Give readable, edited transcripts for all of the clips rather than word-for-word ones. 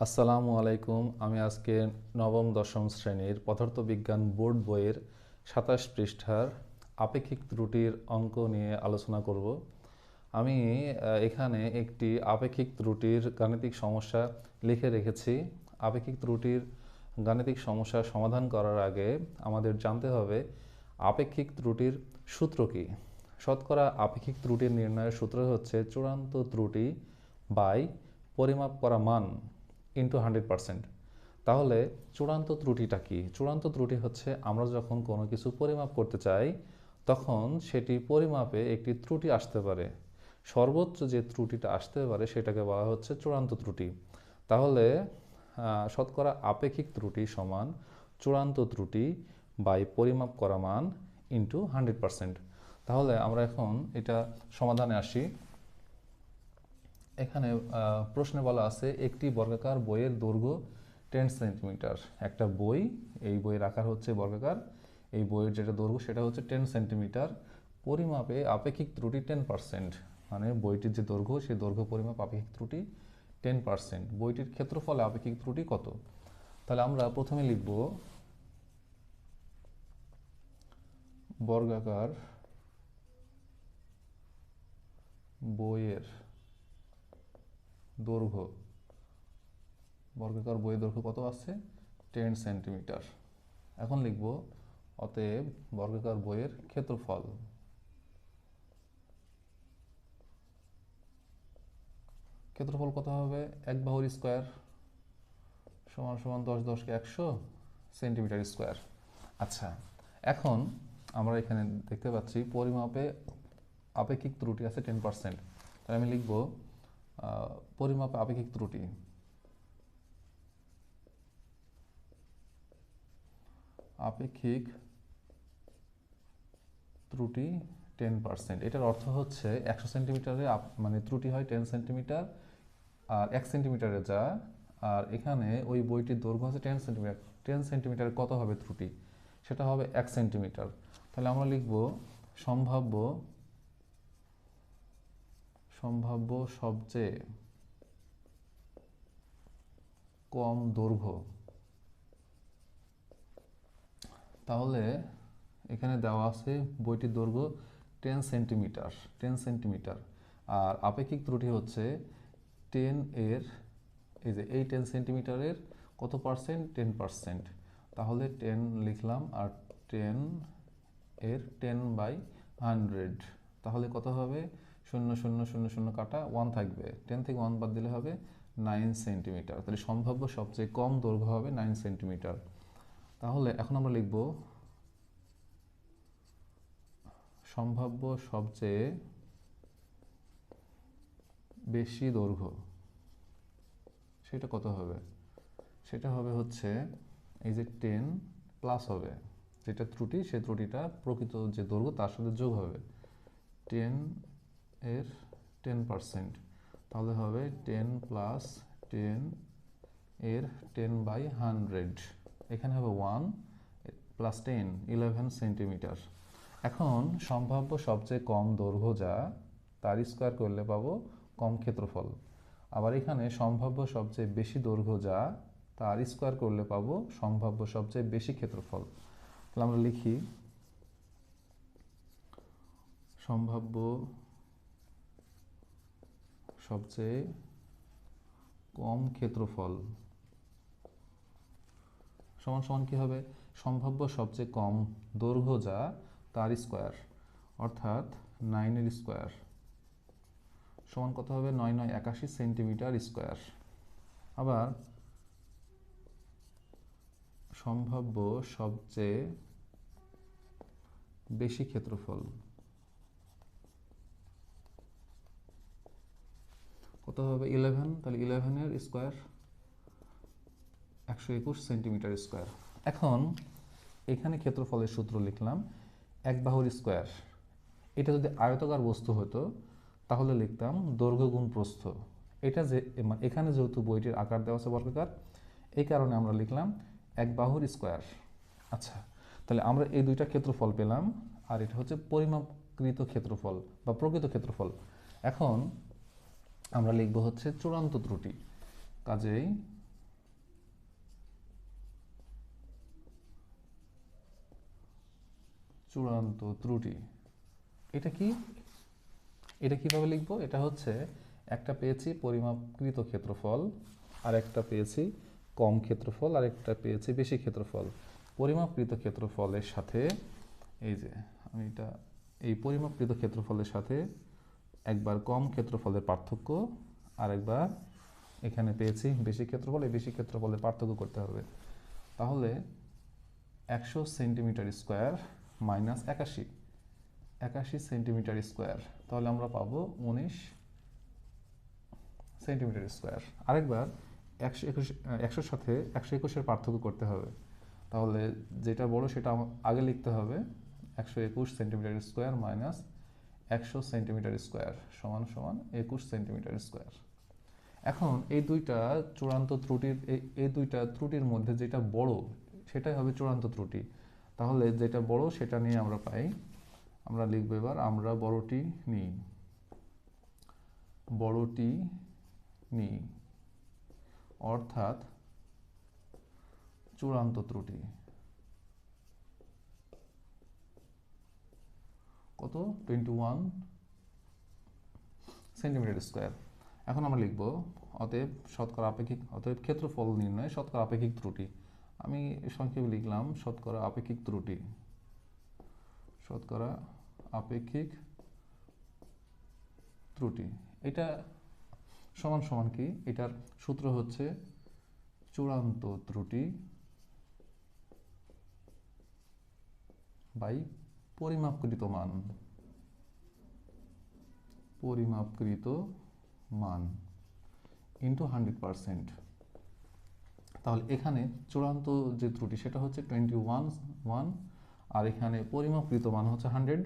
আসসালামু আলাইকুম। আমি আজকে নবম দশম শ্রেণীর পদার্থবিজ্ঞান বোর্ড বইয়ের ২৭ পৃষ্ঠার আপেক্ষিক ত্রুটির অঙ্ক নিয়ে আলোচনা করব। আমি এখানে একটি আপেক্ষিক ত্রুটির গাণিতিক সমস্যা লিখে রেখেছি। আপেক্ষিক ত্রুটির গাণিতিক সমস্যা সমাধান করার আগে আমাদের জানতে হবে আপেক্ষিক ত্রুটির সূত্র কী। শতকরা আপেক্ষিক ত্রুটির নির্ণয়ের সূত্র হচ্ছে চূড়ান্ত ত্রুটি বাই পরিমাপ করা মান ইন্টু 100%। তাহলে চূড়ান্ত ত্রুটিটা কি? চূড়ান্ত ত্রুটি হচ্ছে আমরা যখন কোনো কিছু পরিমাপ করতে চাই তখন সেটি পরিমাপে একটি ত্রুটি আসতে পারে, সর্বোচ্চ যে ত্রুটিটা আসতে পারে সেটাকে বলা হচ্ছে চূড়ান্ত ত্রুটি। তাহলে শতকরা আপেক্ষিক ত্রুটি সমান চূড়ান্ত ত্রুটি বাই পরিমাপ করা মান ইন্টু 100%। তাহলে আমরা এখন এটা সমাধানে আসি। এখানে প্রশ্নে বলা আছে একটি বর্গাকার বইয়ের দৈর্ঘ্য 10 সেন্টিমিটার। একটা বই, এই বইয়ের আকার হচ্ছে বর্গাকার, এই বইয়ের যেটা দৈর্ঘ্য সেটা হচ্ছে 10 সেন্টিমিটার। পরিমাপে আপেক্ষিক ত্রুটি 10%, মানে বইটির যে দৈর্ঘ্য সেই দৈর্ঘ্য পরিমাপ আপেক্ষিক ত্রুটি 10%। বইটির ক্ষেত্রফলে আপেক্ষিক ত্রুটি কত? তাহলে আমরা প্রথমে লিখব বর্গাকার বইয়ের দৈর্ঘ্য, বর্গাকার বইয়ের দৈর্ঘ্য কত আছে? 10 সেন্টিমিটার। এখন লিখব অতএব বর্গাকার বইয়ের ক্ষেত্রফল। ক্ষেত্রফল কত হবে? এক বাহুর স্কোয়ার সমান সমান 10 10 100 সেন্টিমিটার স্কোয়ার। আচ্ছা, এখন আমরা এখানে দেখতে পাচ্ছি পরিমাপে আপেক্ষিক ত্রুটি আছে 10%। তাহলে আমি লিখব পরিমাপে আপেক্ষিক ত্রুটি, আপেক্ষিক ত্রুটি 10%। এটার অর্থ হচ্ছে 100 সেন্টিমিটারে মানে ত্রুটি হয় 10 সেন্টিমিটার, আর 1 সেন্টিমিটারে যা, আর এখানে ওই বইটির দৈর্ঘ্য আছে 10 সেন্টিমিটার। 10 সেন্টিমিটারে কত হবে ত্রুটি? সেটা হবে 1 সেন্টিমিটার। তাহলে আমরা লিখব সম্ভাব্য সম্ভাব্য সবচেয়ে কম দৈর্ঘ্য। তাহলে এখানে দেওয়া আছে বইটির দৈর্ঘ্য 10 সেন্টিমিটার, 10 সেন্টিমিটার, আর আপেক্ষিক ত্রুটি হচ্ছে 10 এর, এই যে এই 10 সেন্টিমিটারের কত পার্সেন্ট? 10%। তাহলে 10 লিখলাম, আর 10 এর 10/100, তাহলে কত হবে? 0 0 0 0 কাটা 1 থাকবে, 10 থেকে 1 বাদ দিলে হবে 9 সেন্টিমিটার। তাহলে সম্ভাব্য সবচেয়ে কম দৈর্ঘ্য হবে 9 সেন্টিমিটার। তাহলে এখন আমরা লিখব সম্ভাব্য সবচেয়ে বেশি দৈর্ঘ্য, সেটা কত হবে? সেটা হবে হচ্ছে এই যে 10 প্লাস হবে যেটা ত্রুটি, সেই ত্রুটিটা প্রকৃত যে দৈর্ঘ্য তার সাথে যোগ হবে 10 এর 10%। তাহলে হবে 10 প্লাস 10 এর 10/100, এখানে হবে 1 প্লাস 10 11 সেন্টিমিটার। এখন সম্ভাব্য সবচেয়ে কম দৈর্ঘ্য যা, তার স্কোয়ার করলে পাবো কম ক্ষেত্রফল। আবার এখানে সম্ভাব্য সবচেয়ে বেশি দৈর্ঘ্য যা, তার স্কোয়ার করলে পাবো সম্ভাব্য সবচেয়ে বেশি ক্ষেত্রফল। তাহলে আমরা লিখি সম্ভাব্য সবচেয়ে কম ক্ষেত্রফল সমান সমান কী হবে? সম্ভাব্য সবচেয়ে কম দৈর্ঘ্য যা, তার স্কোয়ার, অর্থাৎ 9 এর স্কোয়ার সমান কত হবে? 9 9 81 সেন্টিমিটার স্কোয়ার। আবার সম্ভাব্য সবচেয়ে বেশি ক্ষেত্রফল কত হবে? 11, তাহলে 11 এর স্কোয়ার 121 সেন্টিমিটার স্কোয়ার। এখন এখানে ক্ষেত্রফলের সূত্র লিখলাম এক বাহুর স্কোয়ার। এটা যদি আয়তাকার বস্তু হতো তাহলে লিখতাম দৈর্ঘ্য গুণ প্রস্থ। এটা যে এখানে যেহেতু বইটির আকার দেওয়া আছে বর্গাকার, এই কারণে আমরা লিখলাম এক বাহুর স্কোয়ার। আচ্ছা, তাহলে আমরা এই দুইটা ক্ষেত্রফল পেলাম, আর এটা হচ্ছে পরিমাপকৃত ক্ষেত্রফল বা প্রকৃত ক্ষেত্রফল। এখন আমরা লিখব হচ্ছে চূড়ান্ত ত্রুটি। কাজেই চূড়ান্ত ত্রুটি। এটা কি, এটা কিভাবে লিখবো? এটা হচ্ছে একটা পেয়েছি পরিমাপকৃত ক্ষেত্রফল, আর একটা পেয়েছি কম ক্ষেত্রফল, আর একটা পেয়েছি বেশি ক্ষেত্রফল। পরিমাপকৃত ক্ষেত্রফলের সাথে এই যে আমি এটা এই পরিমাপকৃত ক্ষেত্রফলের সাথে একবার কম ক্ষেত্রফলের পার্থক্য, আর একবার এখানে পেয়েছি বেশি ক্ষেত্রফল, এই বেশি ক্ষেত্রফলের পার্থক্য করতে হবে। তাহলে 100 centimetre square minus 81 centimetre square, তাহলে আমরা পাবো 19 সেন্টিমিটার স্কোয়ার। আরেকবার 100 সাথে 121 পার্থক্য করতে হবে, তাহলে যেটা বড় সেটা আগে লিখতে হবে। 121 centimetre square minus 100 centimetre square সমান সমান 21 সেন্টিমিটার স্কোয়ার। এখন এই দুইটা চূড়ান্ত ত্রুটির এই দুইটা ত্রুটির মধ্যে যেটা বড় সেটাই হবে চূড়ান্ত ত্রুটি। তাহলে যেটা বড় সেটা নিয়ে আমরা পাই, আমরা লিখব এবার আমরা বড়টি নিই, অর্থাৎ চূড়ান্ত ত্রুটি কত? 21 সেন্টিমিটার স্কোয়ার। এখন আমরা লিখব অতএব ক্ষেত্রফল নির্ণয় শতকরা আপেক্ষিক ত্রুটি। আমি সংক্ষেপে লিখলাম শতকরা আপেক্ষিক ত্রুটি। এটা সমান সমান কি? এটার সূত্র হচ্ছে চূড়ান্ত ত্রুটি বাই পরিমাপকৃত মান ইন্টু 100%। তাহলে এখানে চূড়ান্ত যে ত্রুটি সেটা হচ্ছে 21 আর এখানে পরিমাপকৃত মান হচ্ছে 100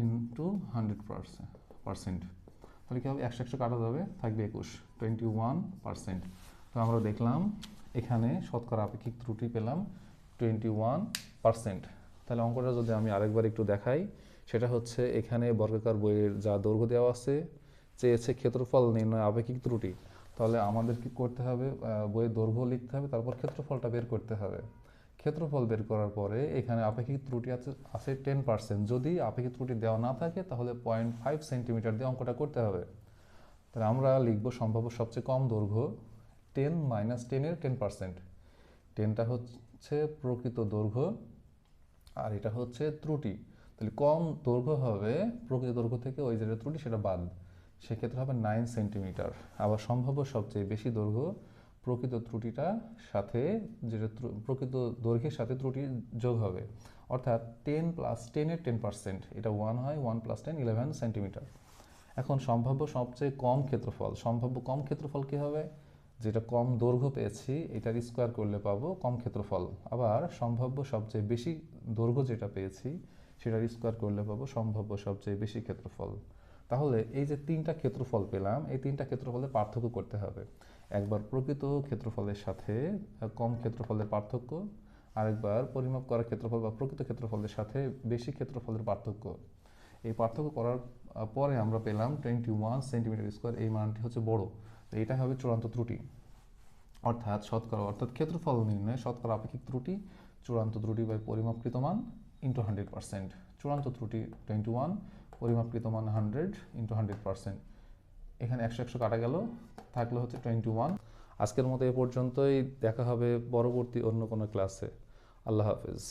ইন্টু 100%। তাহলে কি হবে? 100 কাটা যাবে, থাকবে 21%। তো আমরা দেখলাম এখানে শতকরা আপেক্ষিক ত্রুটি পেলাম 21%। তাহলে অঙ্কটা যদি আমি আরেকবার একটু দেখাই, সেটা হচ্ছে এখানে বর্গাকার বইয়ের যা দৈর্ঘ্য দেওয়া আছে, চেয়েছে ক্ষেত্রফল নির্ণয় আপেক্ষিক ত্রুটি। তাহলে আমাদের কি করতে হবে? বইয়ের দৈর্ঘ্য লিখতে হবে, তারপর ক্ষেত্রফলটা বের করতে হবে। ক্ষেত্রফল বের করার পরে এখানে আপেক্ষিক ত্রুটি আছে 10%। যদি আপেক্ষিক ত্রুটি দেওয়া না থাকে তাহলে 0.5 সেন্টিমিটার দিয়ে অঙ্কটা করতে হবে। তাহলে আমরা লিখব সম্ভাব্য সবচেয়ে কম দৈর্ঘ্য 10 মাইনাস 10 এর 10%। 10টা হচ্ছে প্রকৃত দৈর্ঘ্য আর এটা হচ্ছে ত্রুটি। তাহলে কম দৈর্ঘ্য হবে প্রকৃত দৈর্ঘ্য থেকে ওই যেটা ত্রুটি সেটা বাদ, সেক্ষেত্রে হবে 9 সেন্টিমিটার। আবার সম্ভাব্য সবচেয়ে বেশি দৈর্ঘ্য প্রকৃত ত্রুটিটা সাথে যেটা প্রকৃত দৈর্ঘ্যের সাথে ত্রুটি যোগ হবে, অর্থাৎ 10 প্লাস 10 এর 10%, এটা 1 হয়, 1 প্লাস 10 11 সেন্টিমিটার। এখন সম্ভাব্য সবচেয়ে কম ক্ষেত্রফল কি হবে? যেটা কম দৈর্ঘ্য পেয়েছি এটার স্কোয়ার করলে পাবো কম ক্ষেত্রফল। আবার সম্ভাব্য সবচেয়ে বেশি দৈর্ঘ্য যেটা পেয়েছি সেটার স্কোয়ার করলে পাবো সম্ভাব্য সবচেয়ে বেশি ক্ষেত্রফল। তাহলে এই যে 3টা ক্ষেত্রফল পেলাম, এই 3টা ক্ষেত্রফলের পার্থক্য করতে হবে। একবার প্রকৃত ক্ষেত্রফলের সাথে কম ক্ষেত্রফলের পার্থক্য, আরেকবার পরিমাপ করা ক্ষেত্রফল বা প্রকৃত ক্ষেত্রফলের সাথে বেশি ক্ষেত্রফলের পার্থক্য। এই পার্থক্য করার পরে আমরা পেলাম 21 সেন্টিমিটার স্কোয়ার। এই মানটি হচ্ছে বড়, তো এটা হবে চূড়ান্ত ত্রুটি। অর্থাৎ ক্ষেত্রফল নির্ণয় শতকরা আপেক্ষিক ত্রুটি, চূড়ান্ত ত্রুটি বাই পরিমাপকৃত মান ইন্টু 100%। চূড়ান্ত ত্রুটি 21, পরিমাপকৃত মান 100 ইন্টু 100%। এখানে 100 কাটা গেল, থাকলো হচ্ছে 21। আজকের মতো এ পর্যন্তই, দেখা হবে পরবর্তী অন্য কোনো ক্লাসে। আল্লাহ হাফেজ।